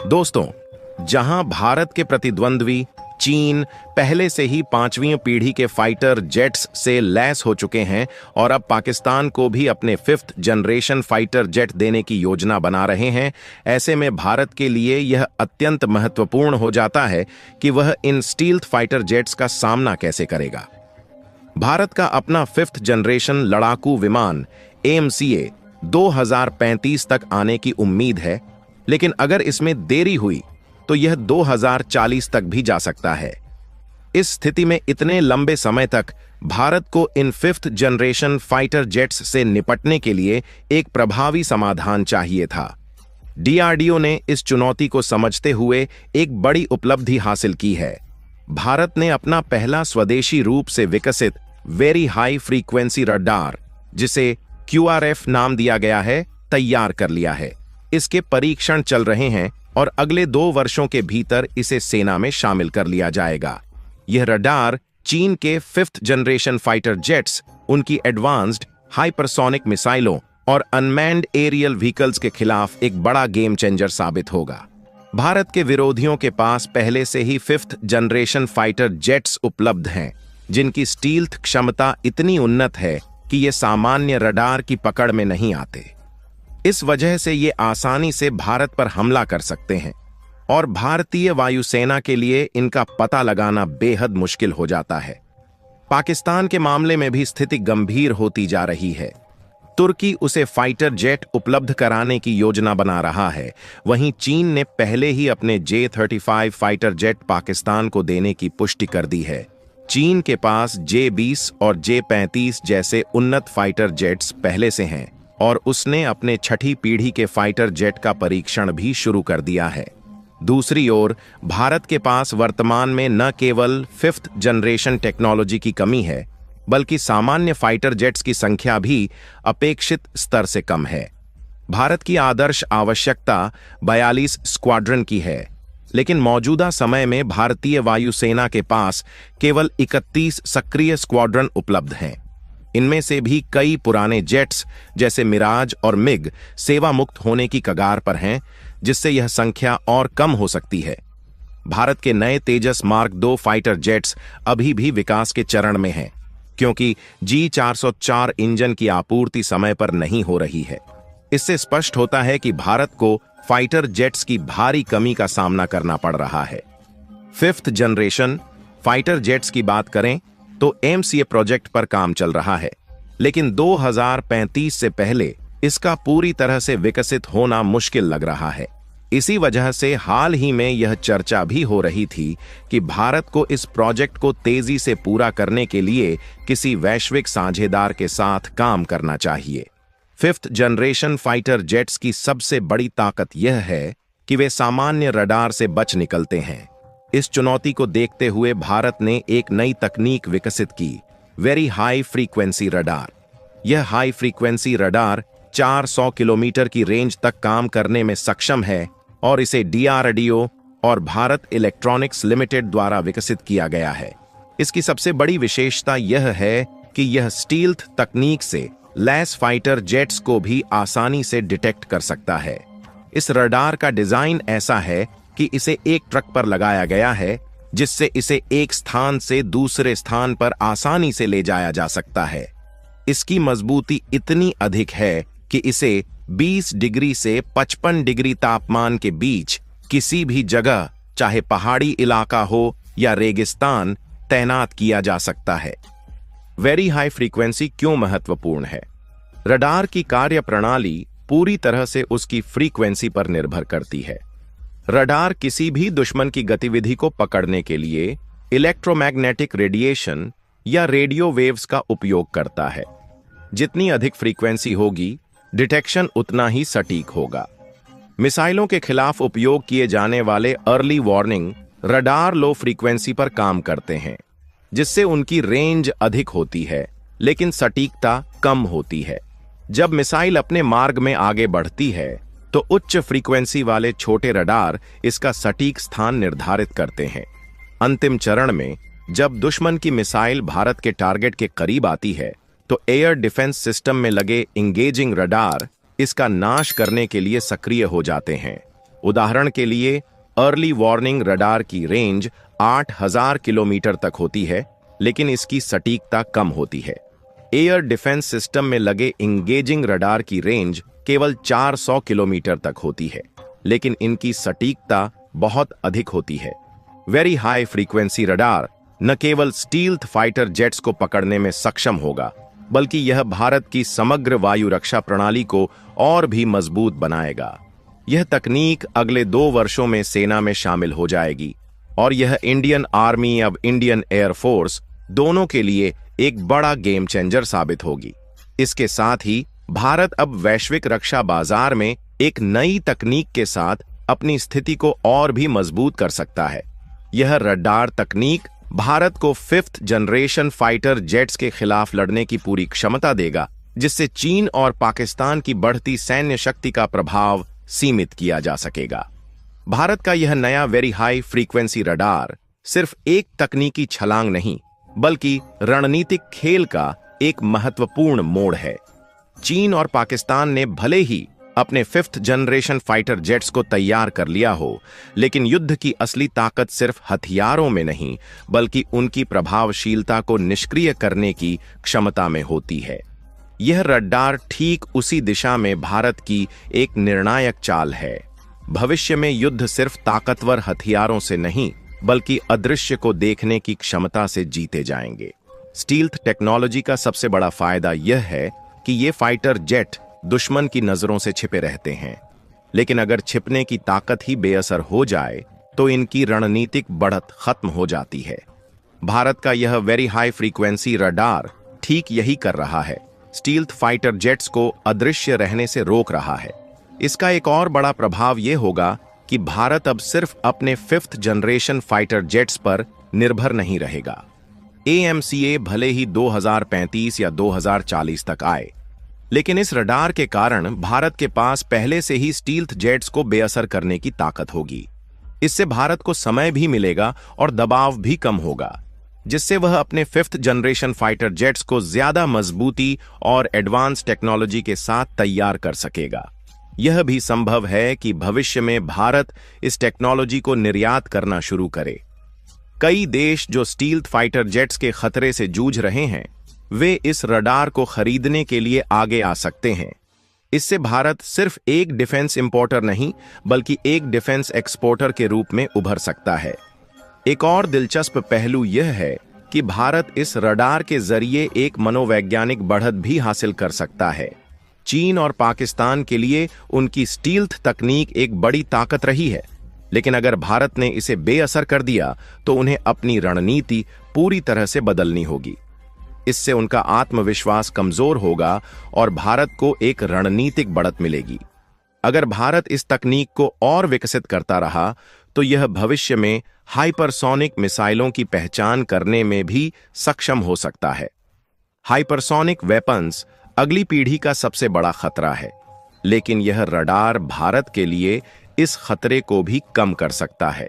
दोस्तों, जहां भारत के प्रतिद्वंद्वी चीन पहले से ही 5वीं पीढ़ी के फाइटर जेट्स से लैस हो चुके हैं और अब पाकिस्तान को भी अपने 5th जनरेशन फाइटर जेट देने की योजना बना रहे हैं, ऐसे में भारत के लिए यह अत्यंत महत्वपूर्ण हो जाता है कि वह इन स्टील्थ फाइटर जेट्स का सामना कैसे करेगा। भारत का अपना 5th जनरेशन लड़ाकू विमान AMCA 2035 तक आने की उम्मीद है, लेकिन अगर इसमें देरी हुई तो यह 2040 तक भी जा सकता है। इस स्थिति में इतने लंबे समय तक भारत को इन 5th जनरेशन फाइटर जेट्स से निपटने के लिए एक प्रभावी समाधान चाहिए था। DRDO ने इस चुनौती को समझते हुए एक बड़ी उपलब्धि हासिल की है। भारत ने अपना पहला स्वदेशी रूप से विकसित वेरी हाई फ्रीक्वेंसी रडार, जिसे QRF नाम दिया गया है, तैयार कर लिया है। इसके परीक्षण चल रहे हैं और अगले 2 वर्षों के भीतर इसे सेना में शामिल कर लिया जाएगा। यह रडार चीन के 5th जनरेशन फाइटर जेट्स, उनकी एडवांस्ड हाइपरसोनिक मिसाइलों और अनमैन्ड एरियल व्हीकल्स के खिलाफ एक बड़ा गेम चेंजर साबित होगा। भारत के विरोधियों के पास पहले से ही 5th जनरेशन फाइटर जेट्स उपलब्ध हैं, जिनकी स्टील्थ क्षमता इतनी उन्नत है कि ये सामान्य रडार की पकड़ में नहीं आते। इस वजह से ये आसानी से भारत पर हमला कर सकते हैं और भारतीय वायुसेना के लिए इनका पता लगाना बेहद मुश्किल हो जाता है। पाकिस्तान के मामले में भी स्थिति गंभीर होती जा रही है। तुर्की उसे फाइटर जेट उपलब्ध कराने की योजना बना रहा है, वहीं चीन ने पहले ही अपने J-35 फाइटर जेट पाकिस्तान को देने की पुष्टि कर दी है। चीन के पास J-20 और J-35 जैसे उन्नत फाइटर जेट्स पहले से हैं और उसने अपने 6ठी पीढ़ी के फाइटर जेट का परीक्षण भी शुरू कर दिया है। दूसरी ओर भारत के पास वर्तमान में न केवल 5th जनरेशन टेक्नोलॉजी की कमी है, बल्कि सामान्य फाइटर जेट्स की संख्या भी अपेक्षित स्तर से कम है। भारत की आदर्श आवश्यकता 42 स्क्वाड्रन की है, लेकिन मौजूदा समय में भारतीय वायुसेना के पास केवल 31 सक्रिय स्क्वाड्रन उपलब्ध हैं। इनमें से भी कई पुराने जेट्स जैसे मिराज और मिग सेवा मुक्त होने की कगार पर हैं, जिससे यह संख्या और कम हो सकती है। भारत के नए तेजस मार्क 2 फाइटर जेट्स अभी भी विकास के चरण में हैं, क्योंकि G404 इंजन की आपूर्ति समय पर नहीं हो रही है। इससे स्पष्ट होता है कि भारत को फाइटर जेट्स की भारी कमी का सामना करना पड़ रहा है। 5th जनरेशन फाइटर जेट्स की बात करें तो AMCA प्रोजेक्ट पर काम चल रहा है, लेकिन 2035 से पहले इसका पूरी तरह से विकसित होना मुश्किल लग रहा है। इसी वजह से हाल ही में यह चर्चा भी हो रही थी कि भारत को इस प्रोजेक्ट को तेजी से पूरा करने के लिए किसी वैश्विक साझेदार के साथ काम करना चाहिए। 5th जनरेशन फाइटर जेट्स की सबसे बड़ी ताकत यह है कि वे सामान्य रडार से बच निकलते हैं। इस चुनौती को देखते हुए भारत ने एक नई तकनीक विकसित की, वेरी हाई फ्रीक्वेंसी रडार। यह हाई फ्रीक्वेंसी रडार 400 किलोमीटर की रेंज तक काम करने में सक्षम है और इसे DRDO और भारत इलेक्ट्रॉनिक्स लिमिटेड द्वारा विकसित किया गया है। इसकी सबसे बड़ी विशेषता यह है कि यह स्टील्थ तकनीक से लैस फाइटर जेट्स को भी आसानी से डिटेक्ट कर सकता है। इस रडार का डिजाइन ऐसा है कि इसे एक ट्रक पर लगाया गया है, जिससे इसे एक स्थान से दूसरे स्थान पर आसानी से ले जाया जा सकता है। इसकी मजबूती इतनी अधिक है कि इसे 20 डिग्री से 55 डिग्री तापमान के बीच किसी भी जगह, चाहे पहाड़ी इलाका हो या रेगिस्तान, तैनात किया जा सकता है। वेरी हाई फ्रीक्वेंसी क्यों महत्वपूर्ण है? रडार की कार्यप्रणाली पूरी तरह से उसकी फ्रीक्वेंसी पर निर्भर करती है। रडार किसी भी दुश्मन की गतिविधि को पकड़ने के लिए इलेक्ट्रोमैग्नेटिक रेडिएशन या रेडियो वेव्स का उपयोग करता है। जितनी अधिक फ्रीक्वेंसी होगी, डिटेक्शन उतना ही सटीक होगा। मिसाइलों के खिलाफ उपयोग किए जाने वाले early warning radar low frequency पर काम करते हैं, जिससे उनकी रेंज अधिक होती है, लेकिन सटीकता कम होती है। जब मिसाइल अपने मार्ग में आगे बढ़ती है, तो उच्च फ्रीक्वेंसी वाले छोटे रडार इसका सटीक स्थान निर्धारित करते हैं। अंतिम चरण में जब दुश्मन की मिसाइल भारत के टारगेट के करीब आती है, तो एयर डिफेंस सिस्टम में लगे इंगेजिंग रडार इसका नाश करने के लिए सक्रिय हो जाते हैं। उदाहरण के लिए अर्ली वार्निंग रडार की रेंज 8000 किलोमीटर तक होती है, लेकिन इसकी सटीकता कम होती है। एयर डिफेंस सिस्टम में लगे इंगेजिंग रडार की रेंज केवल 400 किलोमीटर तक होती है, लेकिन इनकी सटीकता बहुत अधिक होती है। वेरी हाई फ्रीक्वेंसी रडार न केवल स्टील्थ फाइटर जेट्स को पकड़ने में सक्षम होगा, बल्कि यह भारत की समग्र वायु रक्षा प्रणाली को और भी मजबूत बनाएगा। यह तकनीक अगले 2 वर्षों में सेना में शामिल हो जाएगी और यह इंडियन आर्मी अब इंडियन एयरफोर्स दोनों के लिए एक बड़ा गेम चेंजर साबित होगी। इसके साथ ही भारत अब वैश्विक रक्षा बाजार में एक नई तकनीक के साथ अपनी स्थिति को और भी मजबूत कर सकता है। यह रडार तकनीक भारत को 5th जनरेशन फाइटर जेट्स के खिलाफ लड़ने की पूरी क्षमता देगा, जिससे चीन और पाकिस्तान की बढ़ती सैन्य शक्ति का प्रभाव सीमित किया जा सकेगा। भारत का यह नया वेरी हाई फ्रीक्वेंसी रडार सिर्फ एक तकनीकी छलांग नहीं, बल्कि रणनीतिक खेल का एक महत्वपूर्ण मोड़ है। चीन और पाकिस्तान ने भले ही अपने 5th जनरेशन फाइटर जेट्स को तैयार कर लिया हो, लेकिन युद्ध की असली ताकत सिर्फ हथियारों में नहीं, बल्कि उनकी प्रभावशीलता को निष्क्रिय करने की क्षमता में होती है। यह रडार ठीक उसी दिशा में भारत की एक निर्णायक चाल है। भविष्य में युद्ध सिर्फ ताकतवर हथियारों से नहीं, बल्कि अदृश्य को देखने की क्षमता से जीते जाएंगे। स्टील्थ टेक्नोलॉजी का सबसे बड़ा फायदा यह है कि ये फाइटर जेट दुश्मन की नजरों से छिपे रहते हैं, लेकिन अगर छिपने की ताकत ही बेअसर हो जाए तो इनकी रणनीतिक बढ़त खत्म हो जाती है। भारत का यह वेरी हाई फ्रीक्वेंसी रडार ठीक यही कर रहा है, स्टील्थ फाइटर जेट्स को अदृश्य रहने से रोक रहा है। इसका एक और बड़ा प्रभाव यह होगा कि भारत अब सिर्फ अपने 5th जनरेशन फाइटर जेट्स पर निर्भर नहीं रहेगा। AMCA भले ही 2035 या 2040 तक आए, लेकिन इस रडार के कारण भारत के पास पहले से ही स्टील्थ जेट्स को बेअसर करने की ताकत होगी। इससे भारत को समय भी मिलेगा और दबाव भी कम होगा, जिससे वह अपने 5th जनरेशन फाइटर जेट्स को ज्यादा मजबूती और एडवांस टेक्नोलॉजी के साथ तैयार कर सकेगा। यह भी संभव है कि भविष्य में भारत इस टेक्नोलॉजी को निर्यात करना शुरू करे। कई देश जो स्टील्थ फाइटर जेट्स के खतरे से जूझ रहे हैं, वे इस रडार को खरीदने के लिए आगे आ सकते हैं। इससे भारत सिर्फ एक डिफेंस इंपोर्टर नहीं, बल्कि एक डिफेंस एक्सपोर्टर के रूप में उभर सकता है। एक और दिलचस्प पहलू यह है कि भारत इस रडार के जरिए एक मनोवैज्ञानिक बढ़त भी हासिल कर सकता है। चीन और पाकिस्तान के लिए उनकी स्टील्थ तकनीक एक बड़ी ताकत रही है, लेकिन अगर भारत ने इसे बेअसर कर दिया तो उन्हें अपनी रणनीति पूरी तरह से बदलनी होगी। इससे उनका आत्मविश्वास कमजोर होगा और भारत को एक रणनीतिक बढ़त मिलेगी। अगर भारत इस तकनीक को और विकसित करता रहा तो यह भविष्य में हाइपरसोनिक मिसाइलों की पहचान करने में भी सक्षम हो सकता है। हाइपरसोनिक वेपन्स अगली पीढ़ी का सबसे बड़ा खतरा है, लेकिन यह रडार भारत के लिए इस खतरे को भी कम कर सकता है।